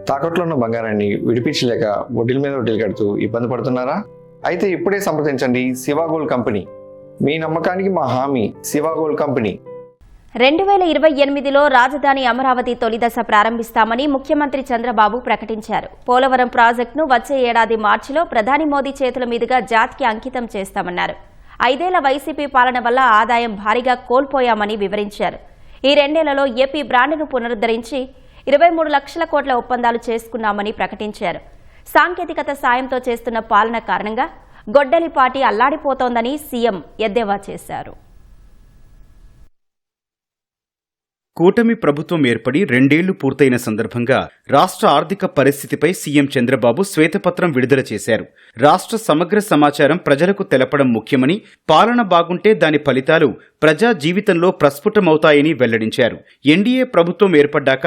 తాకట్లో ఉన్న బంగారాన్ని విడిపించలేక వడ్డీల మీద వడ్డీలు కడుతూ ఇబ్బంది పడుతున్నారా? అయితే ఇప్పుడే సంప్రదించండి శివ గోల్డ్ కంపెనీ. మీ నమ్మకానికి మా హామీ శివ గోల్డ్ కంపెనీ. 2028లో రాజధాని అమరావతి తొలిదశ ప్రారంభిస్తామని ముఖ్యమంత్రి చంద్రబాబు ప్రకటించారు. పోలవరం ప్రాజెక్టును వచ్చే ఏడాది మార్చిలో ప్రధాని మోదీ చేతుల మీదుగా జాతికి అంకితం చేస్తామన్నారు. 5 ఏళ్ల వైసీపీ పాలన వల్ల ఆదాయం భారీగా కోల్పోయామని వివరించారు. ఈ 2 ఏళ్లలో ఏపీ బ్రాండ్ను పునరుద్ధరించి 23 లక్షల కోట్ల ఒప్పందాలు చేసుకున్నామని ప్రకటించారు. సాంకేతికత సాయంతో చేస్తున్న పాలన కారణంగా గొడ్డలిపాటి అల్లాడిపోతోందని సీఎం ఎద్దేవా చేశారు. కూటమి ప్రభుత్వం ఏర్పడి 2 ఏళ్లు పూర్తయిన సందర్భంగా రాష్ట్ర ఆర్థిక పరిస్థితిపై సీఎం చంద్రబాబు శ్వేతపత్రం విడుదల చేశారు. రాష్ట్ర సమగ్ర సమాచారం ప్రజలకు తెలపడం ముఖ్యమని, పాలన బాగుంటే దాని ఫలితాలు ప్రజా జీవితంలో ప్రస్ఫుటమవుతాయని వెల్లడించారు. ఎన్డీఏ ప్రభుత్వం ఏర్పడ్డాక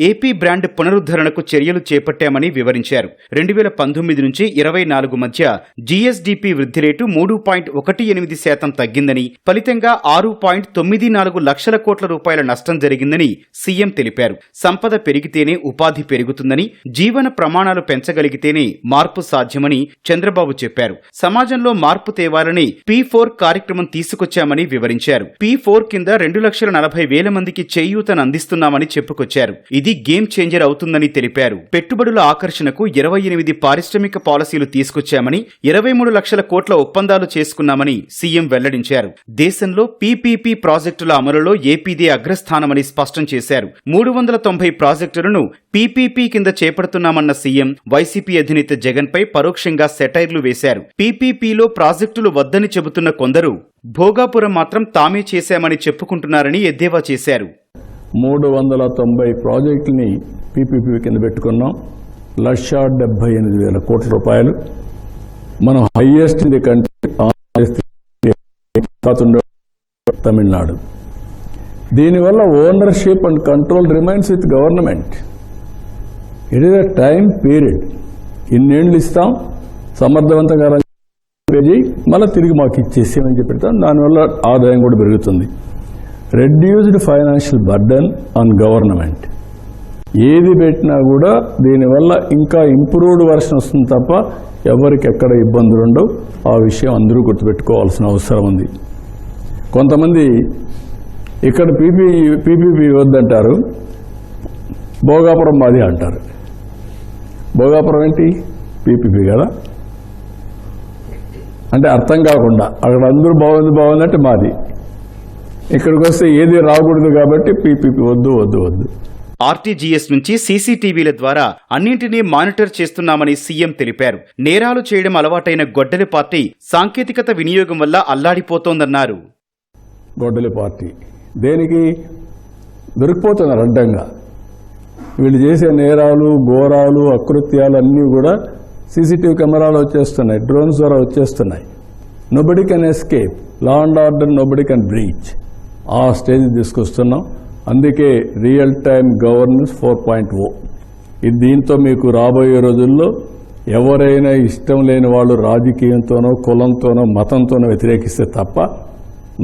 ఏపీ బ్రాండ్ పునరుద్ధరణకు చర్యలు చేపట్టామని వివరించారు. 2019 నుంచి 24 మధ్య జీఎస్డీపీ వృద్ధి రేటు 3.18% తగ్గిందని, ఫలితంగా 6.94 లక్షల కోట్ల రూపాయల నష్టం జరిగిందని సీఎం తెలిపారు. సంపద పెరిగితేనే ఉపాధి పెరుగుతుందని, జీవన ప్రమాణాలు పెంచగలిగితేనే మార్పు సాధ్యమని చంద్రబాబు చెప్పారు. సమాజంలో మార్పు తేవాలని P4 కార్యక్రమం తీసుకొచ్చామని వివరించారు. P4 కింద 2,40,000 మందికి చేయూతను అందిస్తున్నామని చెప్పుకొచ్చారు. ఇది గేమ్ చేంజర్ అవుతుందని తెలిపారు. పెట్టుబడుల ఆకర్షణకు 28 పారిశ్రామిక పాలసీలు తీసుకొచ్చామని, 23 లక్షల కోట్ల ఒప్పందాలు చేసుకున్నామని సీఎం వెల్లడించారు. దేశంలో పీపీపీ ప్రాజెక్టుల అమలులో ఏపీదే అగ్రస్థానమని స్పష్టం చేశారు. 390 ప్రాజెక్టులను పీపీపీ కింద చేపడుతున్నామన్న సీఎం వైసీపీ అధినేత జగన్ పై పరోక్షంగా సెటైర్లు వేశారు. పీపీపీలో ప్రాజెక్టులు వద్దని చెబుతున్న కొందరు భోగాపురం మాత్రం తామే చేశామని చెప్పుకుంటున్నారని ఎద్దేవా చేశారు. 390 ప్రాజెక్టుని పీపీపీ కింద పెట్టుకున్నాం. 1,78,000 కోట్ల రూపాయలు. మనం highest in the country Tamil Nadu. దీనివల్ల ownership and control remains with government. It is a time period. ఇన్నేళ్లు ఇస్తాం, సమర్థవంతంగా మళ్ళీ తిరిగి మాకు ఇచ్చేసామని చెప్పి దానివల్ల ఆదాయం కూడా పెరుగుతుంది. Reduced financial burden on government. ఏది పెట్టినా కూడా దీనివల్ల ఇంకా ఇంప్రూవ్డ్ వర్షన్ వస్తుంది తప్ప ఎవరికి ఎక్కడ ఇబ్బందులు ఉండవు. ఆ విషయం అందరూ గుర్తుపెట్టుకోవాల్సిన అవసరం ఉంది. కొంతమంది ఇక్కడ పీపీపీ వద్దంటారు, భోగాపురం మాది అంటారు. భోగాపురం ఏంటి? పీపీపీ కదా. అంటే అర్థం కాకుండా అక్కడ అందరూ బాగుంది అంటే మాది, ఇక్కడికి వస్తే ఏది రాకూడదు కాబట్టి పీపీపీ వద్దు. ఆర్టీజీఎస్ నుంచి సీసీటీవీల ద్వారా అన్నింటినీ మానిటర్ చేస్తున్నామని సీఎం తెలిపారు. నేరాలు చేయడం అలవాటైన గొడ్డలి పార్టీ సాంకేతికత వినియోగం వల్ల అల్లాడిపోతోందన్నారు. గొడ్డలి పార్టీ దేనికి దొరికిపోతున్నారు అడ్డంగా. వీళ్ళు చేసే నేరాలు, ఘోరాలు, అకృత్యాలు అన్నీ కూడా సీసీటీవీ కెమెరాలు వచ్చేస్తున్నాయి, డ్రోన్స్ ద్వారా వచ్చేస్తున్నాయి. Nobody can escape, law and order nobody can breach. ఆ స్టేజ్ తీసుకొస్తున్నాం. అందుకే రియల్ టైమ్ గవర్నెన్స్ 4.0. దీంతో మీకు రాబోయే రోజుల్లో ఎవరైనా ఇష్టం లేని వాళ్ళు రాజకీయంతోనో, కులంతోనో, మతంతోనో వ్యతిరేకిస్తే తప్ప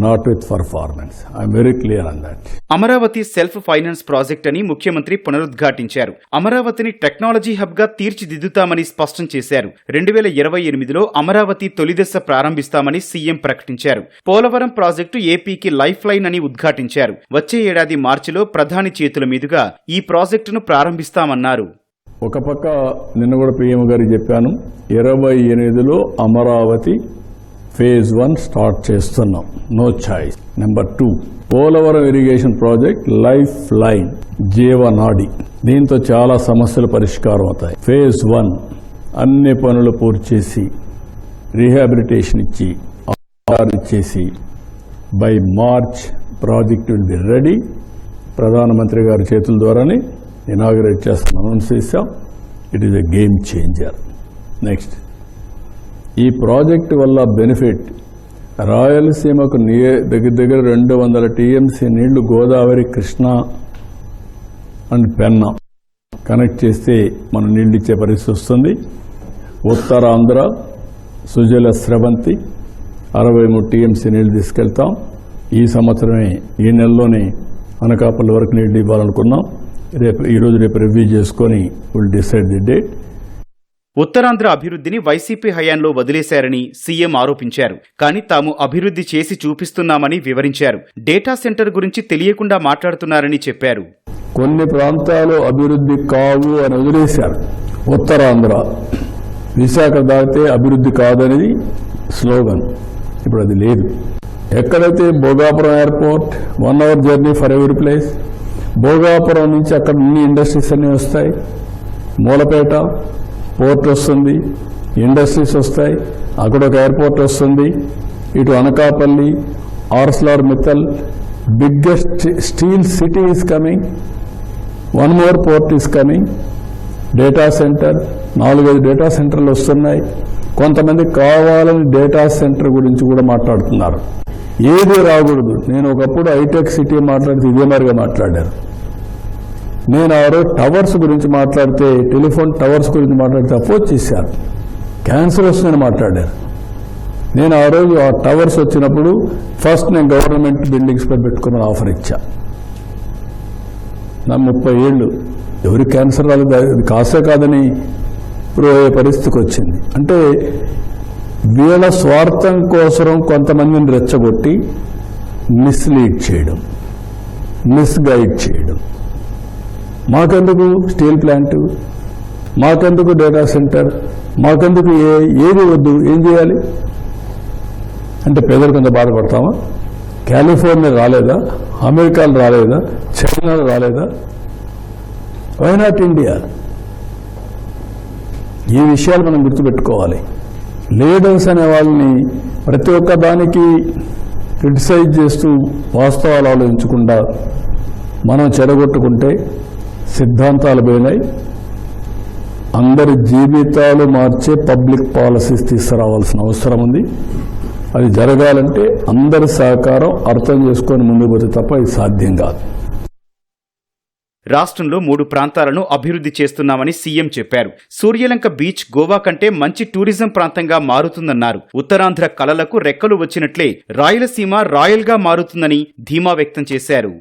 not with performance. I'm very clear on that. Amaravati self finance project అని ముఖ్యమంత్రి పునరుద్ఘాటించారు. అమరావతిని టెక్నాలజీ హబ్ గా తీర్చిదిద్దుతామని స్పష్టం చేశారు. 2028లో అమరావతి తొలిదశ ప్రారంభిస్తామని సీఎం ప్రకటించారు. పోలవరం ప్రాజెక్టు ఏపీకి లైఫ్ లైన్ అని ఉద్ఘాటించారు. వచ్చే ఏడాది మార్చిలో ప్రధాని చేతుల మీదుగా ఈ ప్రాజెక్టును ప్రారంభిస్తామన్నారు. ఒక పక్క నిన్న కూడా పీఎం గారికి చెప్పాను, 28లో అమరావతి ఫేజ్ 1 స్టార్ట్ చేస్తున్నాం. No choice. Number 2 Polavaram irrigation project lifeline, జీవనాడి. దీంతో చాలా సమస్యలు పరిష్కారం అవుతాయి. ఫేజ్ 1 అన్ని పనులు పూర్తి చేసి రీహాబిలిటేషన్ ఇచ్చేసి by March project will be ready. ప్రధానమంత్రి గారి చేతుల ద్వారానే ఇనాగరేట్ చేస్తాం, అనౌన్స్ చేశాం. It is a game changer. Next, ఈ ప్రాజెక్టు వల్ల బెనిఫిట్ రాయలసీమకు దగ్గర 200 టీఎంసీ నీళ్లు గోదావరి, కృష్ణా అండ్ పెన్నా కనెక్ట్ చేస్తే మనం నీళ్లు ఇచ్చే పరిస్థితి వస్తుంది. ఉత్తరాంధ్ర సుజల స్రవంతి 63 టీఎంసీ నీళ్లు తీసుకెళ్తాం. ఈ సంవత్సరమే ఈ నెలలోనే అనకాపల్లి వరకు నీళ్లు ఇవ్వాలనుకున్నాం. రేపు రివ్యూ చేసుకొని will decide the date. Uttarandhra అభివృద్ధిని వైసీపీ హయాంలో వదిలేశారని సీఎం ఆరోపించారు. కానీ తాము అభివృద్ధి చేసి చూపిస్తున్నామని వివరించారు. డేటా సెంటర్ గురించి తెలియకుండా మాట్లాడుతున్నారని చెప్పారు. కొన్ని ప్రాంతాలు అభివృద్ధి కావు అని వదిలేశారు. ఉత్తరాంధ్ర విశాఖ దాటితే అభివృద్ధి కాదనేది స్లోగన్. ఇప్పుడు అది లేదు. ఎక్కడైతే Bhogapuram airport 1 hour journey for every place, Bhogapuram నుంచి అక్కడ అన్ని ఇండస్ట్రీస్ అన్నీ వస్తాయి. మూలపేట పోర్ట్ వస్తుంది, ఇండస్ట్రీస్ వస్తాయి, అక్కడ ఒక ఎయిర్పోర్ట్ వస్తుంది. ఇటు Anakapalli, Arcelor Mittal, biggest steel city is coming, 1 more port is coming, data centre, 4-5 data సెంటర్లు వస్తున్నాయి. కొంతమంది కావాలని డేటా సెంటర్ గురించి కూడా మాట్లాడుతున్నారు. ఏది రాకూడదు. నేను ఒకప్పుడు హైటెక్ సిటీ మాట్లాడితే ఇదే మరిగా మాట్లాడారు. నేను ఆ రోజు టవర్స్ గురించి మాట్లాడితే, టెలిఫోన్ టవర్స్ గురించి మాట్లాడితే అపోజ్ చేశారు. క్యాన్సర్ వస్తుందని మాట్లాడారు. నేను ఆ రోజు ఆ టవర్స్ వచ్చినప్పుడు ఫస్ట్ నేను గవర్నమెంట్ బిల్డింగ్స్ పై పెట్టుకుని ఆఫర్ ఇచ్చా. నా 30 ఏళ్ళు ఎవరి క్యాన్సర్ రాలేదు, అది కాసే కాదని ప్రూవ్ అయ్యే పరిస్థితికి వచ్చింది. అంటే వీళ్ళ స్వార్థం కోసం కొంతమందిని రెచ్చగొట్టి మిస్లీడ్ చేయడం, మిస్గైడ్ చేయడం. మాకెందుకు స్టీల్ ప్లాంట్, మాకెందుకు డేటా సెంటర్, మాకెందుకు ఏది వద్దు, ఏం చేయాలి అంటే పేదలు కొంత బాధపడతామా? కాలిఫోర్నియా రాలేదా, అమెరికాలో రాలేదా, చైనాలో రాలేదా? Why not India? ఈ విషయాలు మనం గుర్తుపెట్టుకోవాలి. లీడర్స్ అనే వాళ్ళని ప్రతి ఒక్క దానికి క్రిటిసైజ్ చేస్తూ వాస్తవాలు ఆలోచించకుండా మనం చెడగొట్టుకుంటే సిద్ధాంతాలు పోయినాయి. అందరి జీవితాలు మార్చే పబ్లిక్ పాలసీస్ తీసుకురావాల్సిన అవసరం ఉంది. అది జరగాలంటే అందరి సహకారం అర్థం చేసుకొని ముందుకు పోతే తప్ప ఇది సాధ్యం కాదు. రాష్ట్రంలో 3 ప్రాంతాలను అభివృద్ధి చేస్తున్నామని సీఎం చెప్పారు. సూర్యలంక బీచ్ గోవా కంటే మంచి టూరిజం ప్రాంతంగా మారుతుందన్నారు. ఉత్తరాంధ్ర కళలకు రెక్కలు వచ్చినట్లే రాయలసీమ రాయల్గా మారుతుందని ధీమా వ్యక్తం చేశారు.